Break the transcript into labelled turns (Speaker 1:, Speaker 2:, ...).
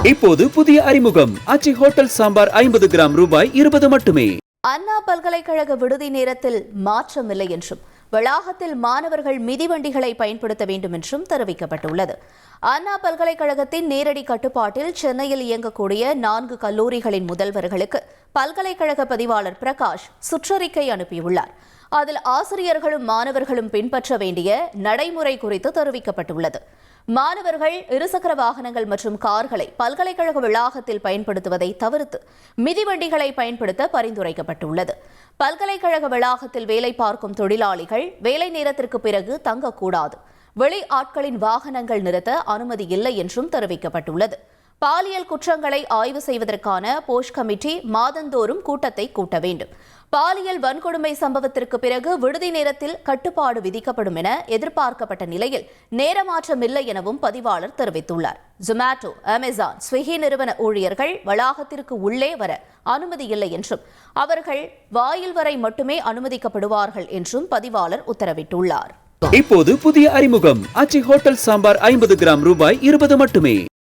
Speaker 1: இப்போது புதிய அறிமுகம் அச்சி ஹோட்டல் சாம்பார் 50 கிராம் ரூபாய் 20 மட்டுமே.
Speaker 2: அண்ணா பல்கலைக்கழக விடுதி நேரத்தில் மாற்றமில்லை என்றும் வளாகத்தில் மாணவர்கள் மிதிவண்டிகளை பயன்படுத்த வேண்டும் என்றும் தெரிவிக்கப்பட்டுள்ளது. அண்ணா பல்கலைக்கழகத்தின் நேரடி கட்டுப்பாட்டில் சென்னையில் இயங்கக்கூடிய 4 கல்லூரிகளின் முதல்வர்களுக்கு பல்கலைக்கழக பதிவாளர் பிரகாஷ் சுற்றறிக்கை அனுப்பியுள்ளார். அதில் ஆசிரியர்களும் மாணவர்களும் பின்பற்ற வேண்டிய நடைமுறை குறித்து தெரிவிக்கப்பட்டுள்ளது. மாணவர்கள் இருசக்கர வாகனங்கள் மற்றும் கார்களை பல்கலைக்கழக வளாகத்தில் பயன்படுத்துவதை தவிர்த்து மிதிவண்டிகளை பயன்படுத்த பரிந்துரைக்கப்பட்டுள்ளது. பல்கலைக்கழக வளாகத்தில் வேலை பார்க்கும் தொழிலாளிகள் வேலை நேரத்திற்கு பிறகு தங்கக்கூடாது. வெளி ஆட்களின் வாகனங்கள் நிறுத்த அனுமதி இல்லை என்றும் தெரிவிக்கப்பட்டுள்ளது. பாலியல் குற்றங்களை ஆய்வு செய்வதற்கான போஷ் கமிட்டி மாதந்தோறும் கூட்டத்தை கூட்ட வேண்டும். பாலியல் வன்கொடுமை சம்பவத்திற்கு பிறகு விடுதி நேரத்தில் கட்டுப்பாடு விதிக்கப்படும் என எதிர்பார்க்கப்பட்ட நிலையில் நேரமாற்றம் இல்லை எனவும் பதிவாளர் தெரிவித்துள்ளார். ஜொமேட்டோ, அமேசான், ஸ்விக்கி நிறுவன ஊழியர்கள் வளாகத்திற்கு உள்ளே வர அனுமதி இல்லை என்றும் அவர்கள் வாயில் வரை மட்டுமே அனுமதிக்கப்படுவார்கள் என்றும் பதிவாளர் உத்தரவிட்டுள்ளார்.
Speaker 1: இப்போது புதிய அறிமுகம் அச்சி ஹோட்டல் சாம்பார் 50 கிராம் ரூபாய் 20 மட்டுமே.